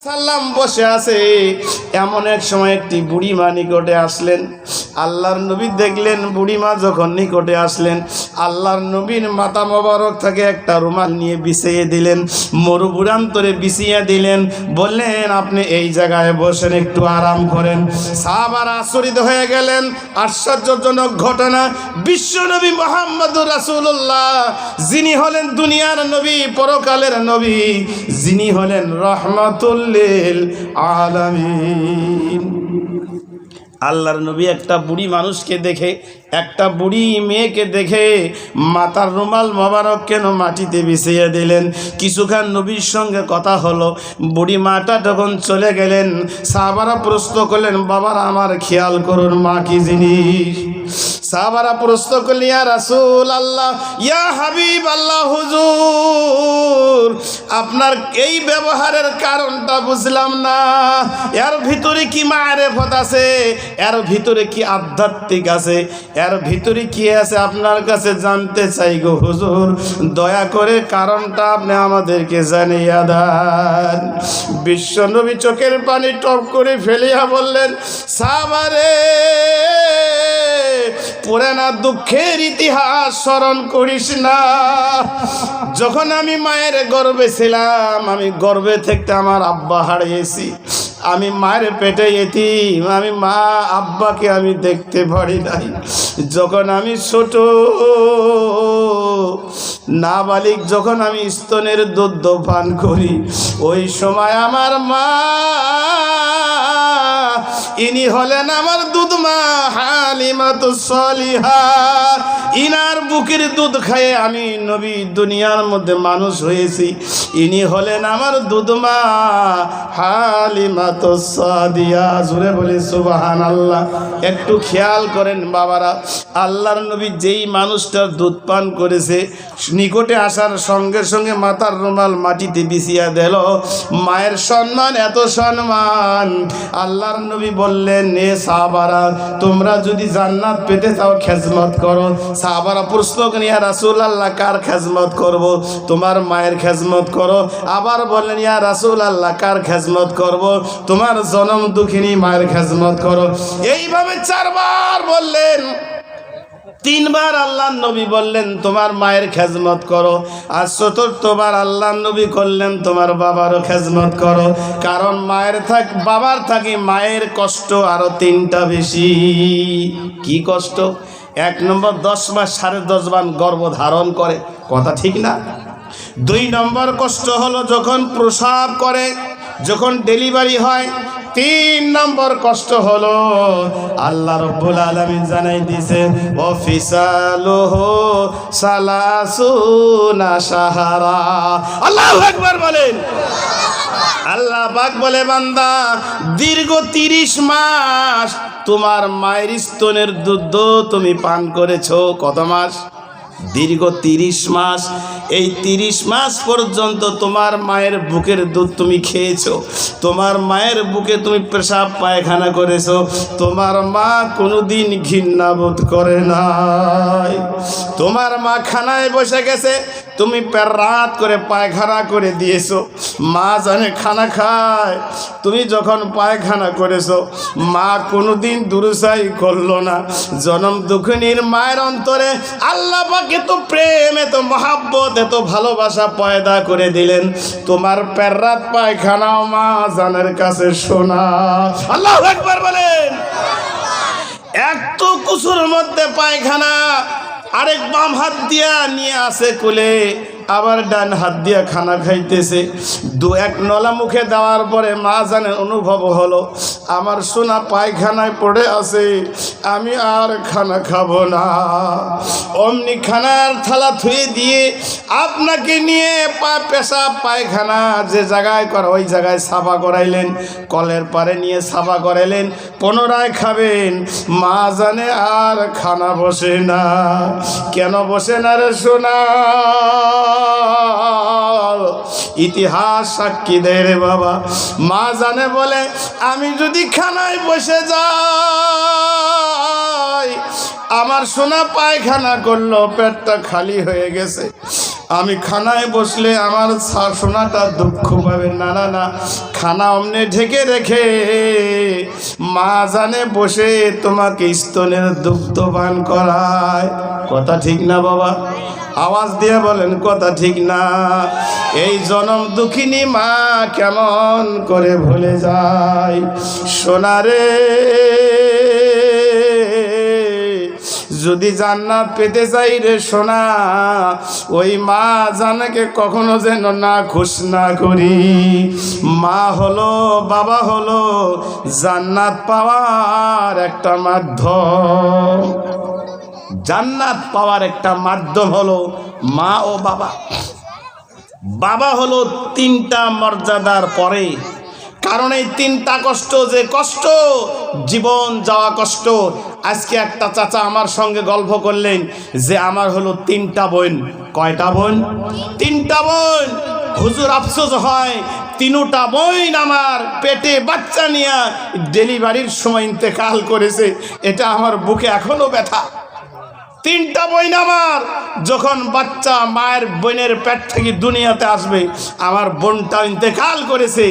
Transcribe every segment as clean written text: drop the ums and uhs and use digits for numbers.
সাল্লাম বসে আছে। এমন এক সময় একটি বুড়িমা নিকটে আসলেন। আল্লাহর নবী দেখলেন বুড়িমা যখন নিকটে আসলেন, আল্লাহর নবীর মাথা মোবারক থেকে একটা রুমাল নিয়ে বিছিয়ে দিলেন, মরুভূরান্তরে বিছিয়ে দিলেন, বললেন আপনি এই জায়গায় বসেন, একটু আরাম করেন। সাহাবারা আশ্চর্য হয়ে গেলেন। আশ্চর্যজনক ঘটনা, বিশ্ব নবী মুহাম্মদুর রাসূলুল্লাহ, যিনি হলেন দুনিয়ার নবী, পরকালের নবী, যিনি হলেন রহমাতুল লিল আলামিন। আল্লাহর নবী একটা বুড়ি মানুষকে দেখে, একটা বুড়ি মেয়েকে দেখে মাথার রুমাল মোবারক কেন মাটিতে বিছিয়ে দিলেন। কিছুক্ষণ নবীর সঙ্গে কথা হলো। বুড়ি মাটা যখন চলে গেলেন, সাহাবারা প্রশ্ন করলেন, বাবারা আমার খেয়াল করুন, মা কি জিনিস? সাহাবারা প্রশ্ন করলেন, ইয়া রাসূল আল্লাহ, ইয়া হাবিব আল্লাহ, হুজুর আপনার এই ব্যবহারের কারণটা বুঝলাম না। এর ভিতরে কি মারেফত আছে, এর ভিতরে কি আধ্যাত্মিক আছে, এর ভিতরে কি আছে আপনার কাছে জানতে চাই গো হুজুর, দয়া করে কারণটা আপনি আমাদেরকে জানিয়ে দেন। বিশ্বনবী চোখের পানি টপ করে ফেলিয়া বললেন, সাহাবারে পুরানা দুঃখের ইতিহাস স্মরণ করিস না। যখন আমি মায়ের গর্ভে ছিলাম, আমি গর্ভে থেকে আমার আব্বা হারিয়েছি, আমি মায়ের পেটে এতিম, আমি মা আব্বাকে আমি দেখতে পারি নাই। যখন আমি ছোট নাবালিক, যখন আমি স্তনের দুধ পান করি, ওই সময় আমার মা, ইনি হলেন আমার দুধ মা হালিমাতুস সালিহা। ইনার বুকের দুধ খেয়ে আমি নবী দুনিয়ার মধ্যে মানুষ হয়েছি। ইনি হলেন আমার দুধ মা হালিমাতুস সাদিয়া। জোরে বলি সুবহানাল্লাহ। একটু খেয়াল করেন বাবারা, আল্লাহর নবী যেই মানুষটার দুধ পান করেছে, নিকটে আসার সঙ্গে সঙ্গে মাথার রুমাল মাটিতে বিছিয়ে দিল। মায়ের সম্মান, এত সম্মান। আল্লাহর নবী বললেন, এ সাহাবারা, তোমরা যদি জান্নাত পেতে চাও খেজমত করো। সাহাবারা প্রশ্ন করেন, ইয়া রাসূলুল্লাহ কার খেজমত করব? তোমার মায়ের খেজমত করো। আবার বললেন, ইয়া রাসূলুল্লাহ কার খেজমত করব? তোমার জনম দুঃখিনী মায়ের খেজমত করো। এইভাবে চারবার বললেন। তিনবার আল্লাহ নবী বললেন তোমার মায়ের খেজমত করো। আর চতুর্থবার আল্লাহ নবী করলেন তোমার বাবারও খেজমত করো। কারণ মায়ের বাবার থাকি মায়ের কষ্ট আরো তিনটা বেশি। কি কষ্ট? এক নম্বর 10 মাস 10.5 বার গর্ভ ধারণ করে, কথা ঠিক না? 2 নম্বর কষ্ট হলো যখন প্রসব করে, যখন ডেলিভারি হয়। 3 নম্বর কষ্ট হলো আল্লাহ রাব্বুল আলামিন জানাই দিয়েছে, ওয়াফিসালুহু সালাসুনা শাহরা। আল্লাহু আকবার বলেন। আল্লাহ পাক বলে, বান্দা দীর্ঘ 30 মাস তোমার মায়ের স্তনের দুধ তুমি পান করেছো। কত মাস? দীর্ঘ 30 মাস। এই 30 মাস পর্যন্ত তোমার মায়ের বুকের দুধ তুমি খেয়েছো, তোমার মায়ের বুকে তুমি পেশাব পায়খানা করেছো। তোমার মা কোনোদিন ঘৃণা বোধ করে নাই। তোমার মা খানায় বসে গেছে, তুমি রাত করে পায়খানা করে দিয়েছো। মা জানে খানা খায়। তুমি যখন পায়খানা করেছো, মা কোনোদিন দুরুসাই করলো না। জনম দুঃখিনীর মায়ের অন্তরে আল্লাহ পাক এত প্রেম, এত মহাব্বত, এত ভালোবাসা পয়দা করে দিলেন। তোমার রাত পায়খানাও মা জানের কাছে শোনা। আল্লাহু আকবার বলেন। এত কুসুর মধ্যে পায়খানা, আরেক বাম হাত দিয়া নিয়ে আসে কোলে, আবার ডান হাত দিয়া খানা খাইতেছে। 1 নলা মুখে দেওয়ার পরে মা জানে অনুভব হলো আমার সোনা পায়খানায় পড়ে আছে, আমি আর খানা খাবো না। অমনি খানার থালা ধুয়ে দিয়ে আপনাকে নিয়ে পেশাব পায়খানা যে জায়গায় করা, ওই জায়গায় সাফা করাইলেন, কলের পারে নিয়ে সাফা করাইলেন, পুনরায় খাবেন। মা জানে আর খানা বসে না। কেন বসে না রে সোনা? ইতিহাস সাক্ষী দেয় রে বাবা। মা জানে বলে, আমি যদি খানায় বসে যাই, আমার সোনা পায়খানা করলো, পেটটা খালি হয়ে গেছে, আমি খানায় বসলে আমার সোনাটা দুঃখ পাবে। না না না, খানা অমনে ঢেকে রেখে মা জানে বসে তোমাকে স্তনের দুগ্ধ পান করায়। কথা ঠিক না বাবা? আওয়াজ দিয়ে বলেন কথা ঠিক না? এই জনম দুঃখিনী মা কেমন করে ভুলে যায়। সোনারে, যদি জান্নাত পেতে চাই রে সোনা, ওই মা জানাকে কখনো যেন না খুশ না করি। মা হলো, বাবা হলো জান্নাত পাওয়ার একটা মাধ্যম। জান্নাত পাওয়ার একটা মাধ্যম হলো মা ও বাবা। বাবা হলো তিনটা মর্যাদার পরে, কারণ এই তিনটা কষ্ট, যে কষ্ট জীবন যাওয়া কষ্ট। আজকে একটা চাচা আমার সঙ্গে গল্প করলেন যে আমার হলো তিনটা বোন। কয়টা বোন? তিনটা বোন। হুজুর আফসোস হয়, তিনটা বোন আমার পেটে বাচ্চা নিয়ে ডেলিভারির সময় ইন্তেকাল করেছে। এটা আমার বুকে এখনো ব্যথা। তিনটা বোন আমার, যখন বাচ্চা মায়ের বোনের পেট থেকে দুনিয়াতে আসবে, আমার বোনটাও ইন্তেকাল করেছে,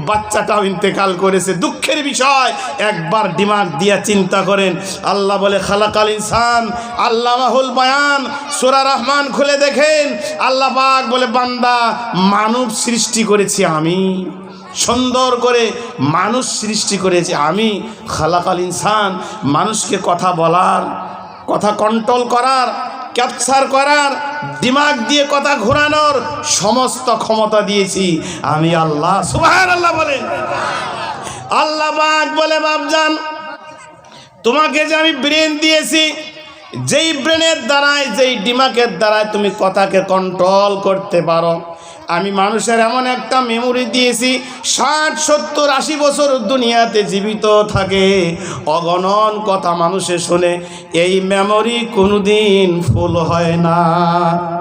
বাচ্চাটাও ইন্তেকাল করেছে। দুঃখের বিষয়। একবার দিমাগ দিয়া চিন্তা করেন। আল্লাহ বলে খালাকাল ইনসান আল্লামাহুল বায়ান, সূরা রহমান খুলে দেখেন। আল্লাহ পাক বলে বান্দা মানব সৃষ্টি করেছি আমি, সুন্দর করে মানুষ সৃষ্টি করেছি আমি। খালাকাল ইনসান, মানুষকে কথা বলার, কথা কন্ট্রোল করার, ক্যাপচার করার, দিমাগ দিয়ে কথা ঘোরানোর সমস্ত ক্ষমতা দিয়েছি আমি আল্লাহ। সুবহানাল্লাহ বলেন। আল্লাহ পাক বলে বাপজান, তোমাকে যে আমি ব্রেন দিয়েছি, যেই ব্রেনের দ্বারায়, যেই দিমাগের দ্বারায় তুমি কথাকে কন্ট্রোল করতে পারো, আমি মানুষের এমন একটা মেমোরি দিয়েছি, 60, 70, 80 বছর দুনিয়াতে জীবিত থাকে, অগণন কথা মানুষে শোনে। এই মেমোরি কোনোদিন ফুল হয় না।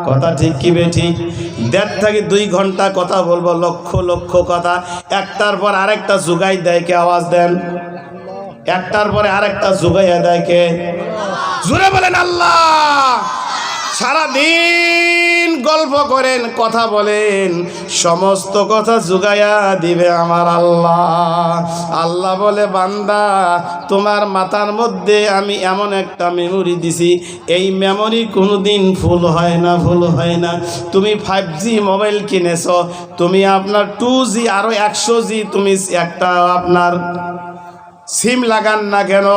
কথা ঠিক কি বেঠিক? 1.5 থেকে 2 ঘন্টা কথা বলবো, লক্ষ লক্ষ কথা, একটার পর আরেকটা জুগাই দেয়। কে আওয়াজ দেন? একটার পরে আরেকটা জুগাইয়া দেয় কে? জোরে বলেন আল্লাহ। সারাদিন গল্প করেন, কথা বলেন, সমস্ত কথা জুগাইয়া দিবে আমার আল্লাহ। আল্লাহ বলে বান্দা, তোমার মাথার মধ্যে আমি এমন একটা মেমোরি দিছি, এই মেমোরি কোনোদিন ফুল হয় না, ফুল হয় না। তুমি 5G মোবাইল কিনেছ, তুমি আপনার 2G আরো 100G তুমি একটা আপনার সিম লাগান না কেন,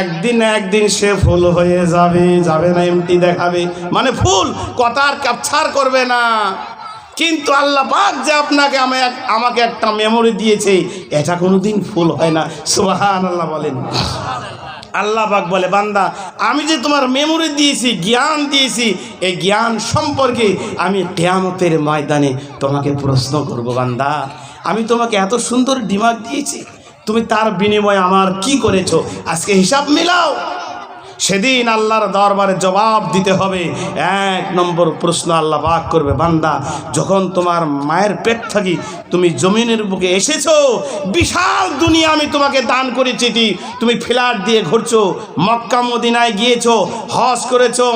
একদিন না একদিন সে ফুল হয়ে যাবে। যাবে না? এমটি দেখাবে, মানে ফুল, কথা আর ক্যাপচার করবে না। কিন্তু আল্লাহ পাক যে আপনাকে আমাকে একটা মেমোরি দিয়েছে, এটা কোনোদিন ফুল হয় না। সুবহানাল্লাহ বলেন। আল্লাহ পাক বলে বান্দা, আমি যে তোমার মেমোরি দিয়েছি, জ্ঞান দিয়েছি, এই জ্ঞান সম্পর্কে আমি কিয়ামতের ময়দানে তোমাকে প্রশ্ন করব। বান্দা, আমি তোমাকে এত সুন্দর দিমাগ দিয়েছি, তুমি তার বিনিময়ে আমার কি করেছো? আজকে হিসাব মিলাও। সেদিন আল্লাহর দরবারে জবাব দিতে হবে। 1 নম্বর প্রশ্ন আল্লাহ পাক করবে, বান্দা যখন তোমার মায়ের পেট থাকি তুমি জমিনের বুকে এসেছো, বিশাল দুনিয়া আমি তোমাকে দান করেছি, তুমি ফ্ল্যাট দিয়ে ঘুরছো, মক্কা মদিনায় গিয়েছো, হজ করেছো,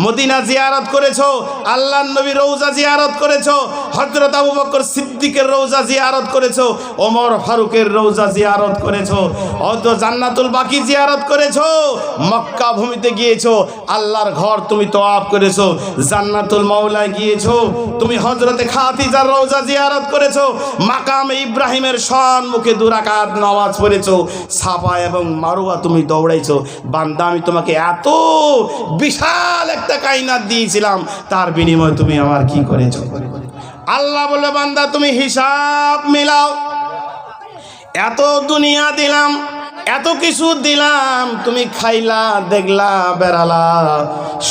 মদিনা জিয়ারত করেছো, আল্লাহর নবীর রওজা জিয়ারত করেছো, হযরত আবু বকর সিদ্দিকের রওজা জিয়ারত করেছো, ওমর ফারুকের রওজা জিয়ারত করেছো, অত জান্নাতুল বাকি জিয়ারত করেছো, মক্কা ভূমিতে গিয়েছো, আল্লাহর ঘর তুমি তওয়াফ করেছো, জান্নাতুল মাওলায় গিয়েছো, তুমি হযরতে খাদিজার রওজা জিয়ারত করেছো, মাকামে ইব্রাহিমের সম্মুখে 2 রাকাত নামাজ পড়েছো, সাফা এবং মারওয়া তুমি দৌড়াইছো। বান্দা, আমি তোমাকে এত বিশাল একটা কায়নাত দিয়েছিলাম, তার বিনিময়ে তুমি আমার কি করেছো? আল্লাহ বলে বান্দা তুমি হিসাব মিলাও। এত দুনিয়া দিলাম, এত কিছু দিলাম, তুমি খাইলা, দেখলা, বেড়ালা,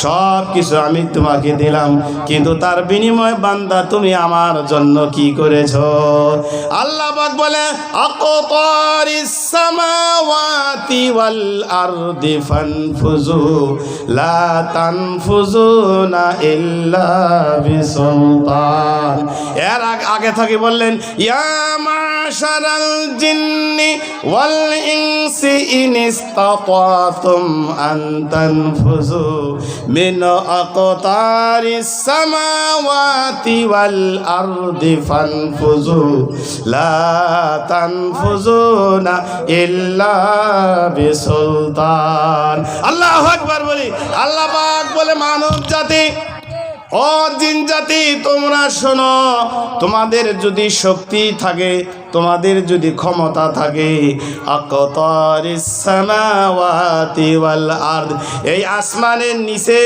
সব কিছু আমি তোমাকে দিলাম, কিন্তু তার বিনিময়ে বান্দা তুমি আমার জন্য কি করেছো? আল্লাহ পাক বলে আকতারিস সামাওয়াতি ওয়াল আরদি ফানফুজু লা তানফুজুনা ইল্লা বিসুলতান। এর আগে থেকে বললেন ইয়া মাশারাল জিন্নি ওয়াল ইনসি إن استطعتم أن تنفذوا من أقطار السماوات والأرض فانفذوا لا تنفذون إلا بسلطان الله أكبر বলি আল্লাহ পাক বলে মানব জাতি ও জিন জাতি তোমরা শোনো তোমাদের যদি শক্তি থাকে তোমাদের যদি ক্ষমতা থাকে আকতারিস সামাওয়াতি ওয়াল আরদ এই আসমানের নিচে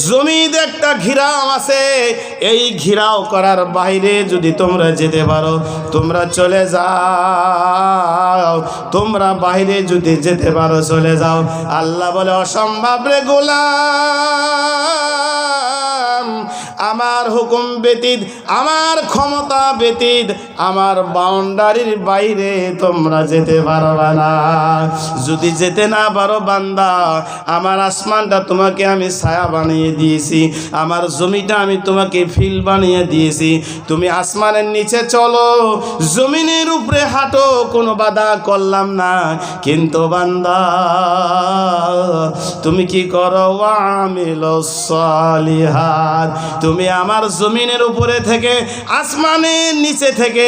জমিতে একটা ঘিরাও আছে এই ঘিরাও করার বাইরে যদি তোমরা যেতে পারো তোমরা চলে যাও তোমরা বাইরে যদি যেতে পারো চলে যাও আল্লাহ বলে অসম্ভব রে গোলাম আমার হুকুম ব্যতীত আমার ক্ষমতা ব্যতীত আমার বাউন্ডারির বাইরে তোমরা যেতে পারবে না যদি যেতে না পারো বান্দা আমার আসমানটা তোমাকে আমি ছায়া বানিয়ে দিয়েছি আমার জমিটা আমি তোমাকে ফিল বানিয়ে দিয়েছি তুমি আসমানের নিচে চলো জমিনের উপরে হাঁটো কোনো বাধা করলাম না কিন্তু বান্দা তুমি কি করো ওয়ামিলুস সালিহাত তুমি আমার জমিনের উপরে থেকে আসমানের নিচে থেকে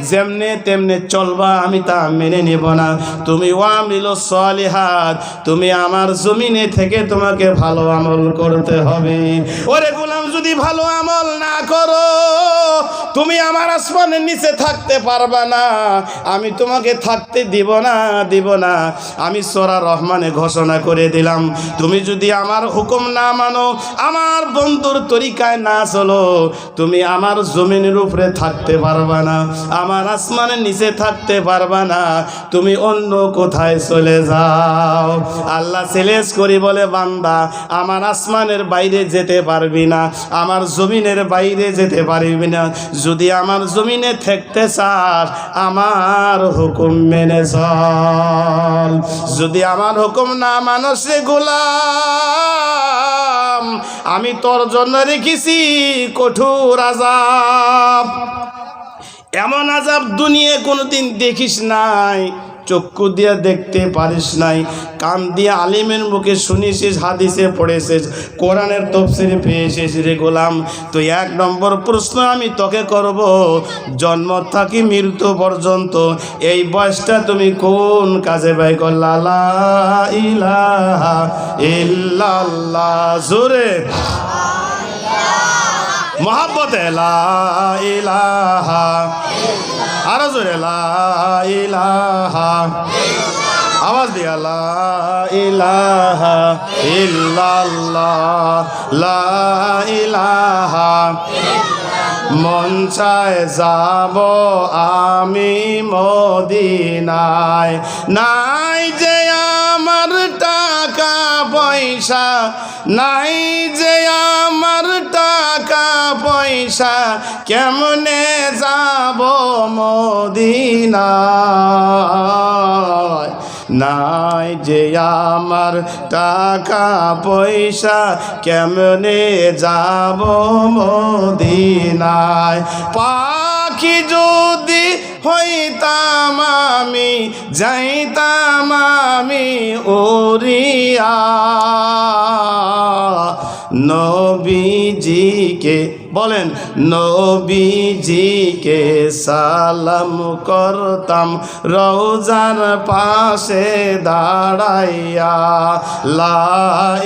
যেমনে তেমনে চলবা আমি তা মেনে নেব না তুমি ওয়ামিলুস সালিহাত তুমি আমার জমিনে থেকে তোমাকে ভালো আমল করতে হবে ওরে গোলাম যদি ভালো আমল না করো তুমি আমার আসমানের নিচে থাকতে পারবা না আমি তোমাকে থাকতে দিব না আমি সূরা রহমানে ঘোষণা করে দিলাম তুমি যদি আমার হুকুম না মানো আমার বন্ধুর তরিকায় না চলো তুমি আমার জমিনের উপরে থাকতে পারবা না আমার আসমানের নিচে থাকতে পারবা না তুমি অন্য কোথায় চলে যাও আল্লাহ চ্যালেঞ্জ করি বলে বান্দা আমার আসমানের বাইরে যেতে পারবি না আমার জমিনের বাইরে যেতে পারবি না যদি আমার জমিনে থাকতে চাস আমার হুকুম মেনে চল যদি আমার হুকুম না মানস রে গোলাম আমি তোর জন্য রেখেছি কঠোর আযাব এমন আযাব দুনিয়ায় কোনোদিন দেখিস নাই চক্ষু দিয়ে দেখতে পারিস নাই কান দিয়ে আলিমের মুখে শুনেছিস হাদিসে পড়েছিস কোরআনের তাফসীরে পেয়েছিস রে গোলাম তো এক নম্বর প্রশ্ন আমি তোকে করব জন্ম থেকে মৃত্যু পর্যন্ত এই বয়সটা তুমি কোন কাজে ব্যয় করলা লা ইলাহা ইল্লাল্লাহ জোরে মোহাব্বতে লা ইলাহা আরো জোরে লা ইলাহা আওয়াজ দিয়া লা ইলাহা ইল্লাল্লাহ লা ইলাহা মন চায় যাব আমি মদিনায় নাই যে আমার টাকা পয়সা নাই যে আমার টাকা পয়সা কেমনে যাব মদিনায় নাই যে আমার টাকা পয়সা কেমনে যাব মদিনায় পাখি যদি হইতাম আমি যাইতাম আমি উড়িয়া নবীজিকে বলেন নবীজিকে সালাম করতাম রওজার পাশে দাঁড়াইয়া লা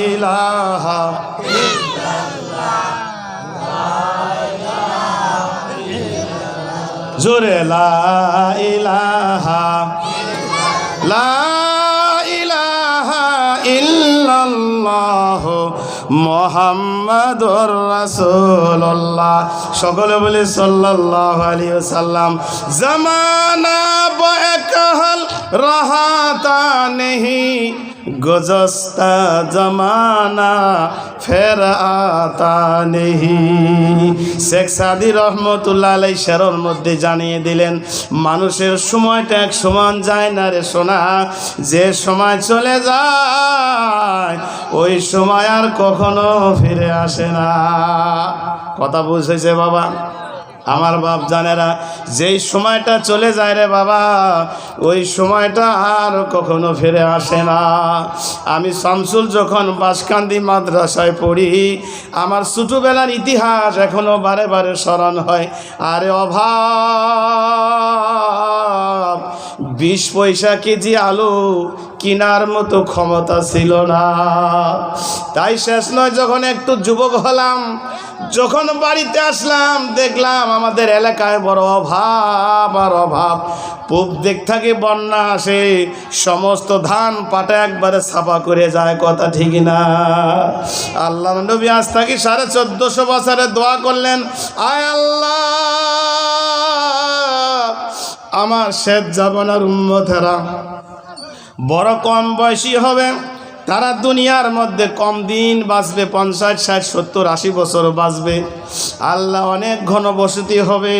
ইলাহা জোরে লা ইলাহা ইল্লাল্লাহ মুহাম্মাদুর রাসূলুল্লাহ সকলে বলে সাল্লাল্লাহু আলাইহি ওয়াসাল্লাম জামানা বকহল রাহাতা নেহি গুজস্তা জমানা ফের আতা নেহি শেখ সাদি রহমতুল্লাহ আলাইহি শেরের মধ্যে জানিয়ে দিলেন মানুষের সময়টা এক সমান যায় না রে সোনা যে সময় চলে যায় ওই সময় আর কখনো ফিরে আসে না কথা বুঝেছে বাবা আমার বাপ জানেরা, যেই সময়টা চলে যায় রে বাবা, ওই সময়টা আর কখনো ফিরে আসে না। আমি শামসুল যখন বাঁশকান্দি মাদ্রাসায় পড়ি, আমার ছোটবেলার ইতিহাস এখনো বারে বারে স্মরণ হয়। আরে অভাব, 20 পয়সা কেজি আলু কিনার মতো ক্ষমতা ছিল না। তাই শেষ নয়, যখন একটু যুবক হলাম, যখন বাড়িতে আসলাম, দেখলাম আমাদের এলাকায় বড় অভাব আর অভাব। পূব দিক থেকে বন্যা আসে, সমস্ত ধান পাটা একবারে ছাপা করে যায়। কথা ঠিক না? আল্লাহ নবী আজ থেকে 1450 বছরে দোয়া করলেন, আয় আল্লাহ, আমার শেষ জামানার উম্মতেরা বড় কম বয়সী হবে, তারা দুনিয়ার মধ্যে কম দিন বাঁচবে, 50, 60, 70, 80 বছর বাঁচবে। আল্লাহ অনেক ঘনবসতি হবে,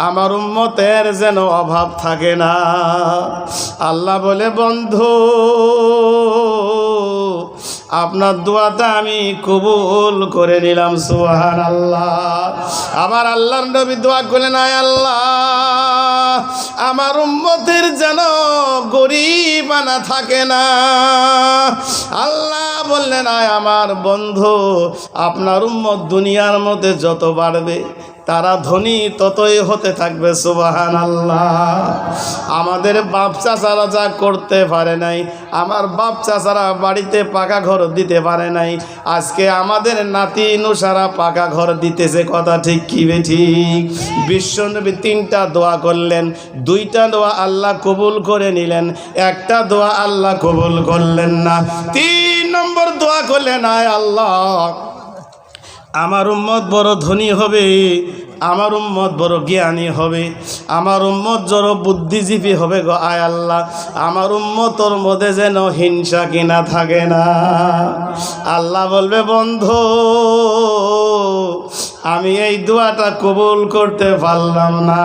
আমার উম্মতের যেন অভাব থাকে না। আল্লাহ বলে, বন্ধু, আপনার দোয়াটা আমি কবুল করে নিলাম। সুবহানাল্লাহ। আবার আল্লাহর নবী দোয়া করলেন, আয় আল্লাহ, আমার উম্মতের যেন গরিবানা থাকে না। আল্লাহ বললেন, আয় আমার বন্ধু, আপনার উম্মত দুনিয়ার মধ্যে যত বাড়বে, তারা ধনী ততই হতে থাকবে। সুবহানাল্লাহ। আমাদের বাপ চাচারা যা করতে পারে নাই, আমার বাপ চাচারা বাড়িতে পাকা ঘর দিতে পারে নাই, আজকে আমাদের নাতি নুসারা পাকা ঘর দিতেছে। কথা ঠিক কি বেঠিক? বিশ্বনবী 3টা দোয়া করলেন, 2টা দোয়া আল্লাহ কবুল করে নিলেন, 1টা দোয়া আল্লাহ কবুল করলেন না। 3 নম্বর দোয়া করলেন, আয় আল্লাহ, আমার উম্মত বড় ধনী হবে, আমার উম্মত বড় জ্ঞানী হবে, আমার উম্মত বড় বুদ্ধিজীবী হবে গো। আয় আল্লাহ, আমার উম্মতর মধ্যে যেন হিংসা কিনা থাকে না। আল্লাহ বলবে, বন্ধু, আমি এই দোয়াটা কবুল করতে পারলাম না।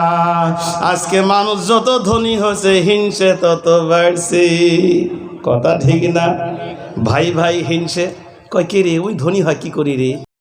আজকে মানুষ যত ধনী হয়েছে, হিংসে তত বাড়ছে। কথা ঠিক না? ভাই ভাই হিংসে, কয় কে রে, ওই ধনী হয় কি করি রে?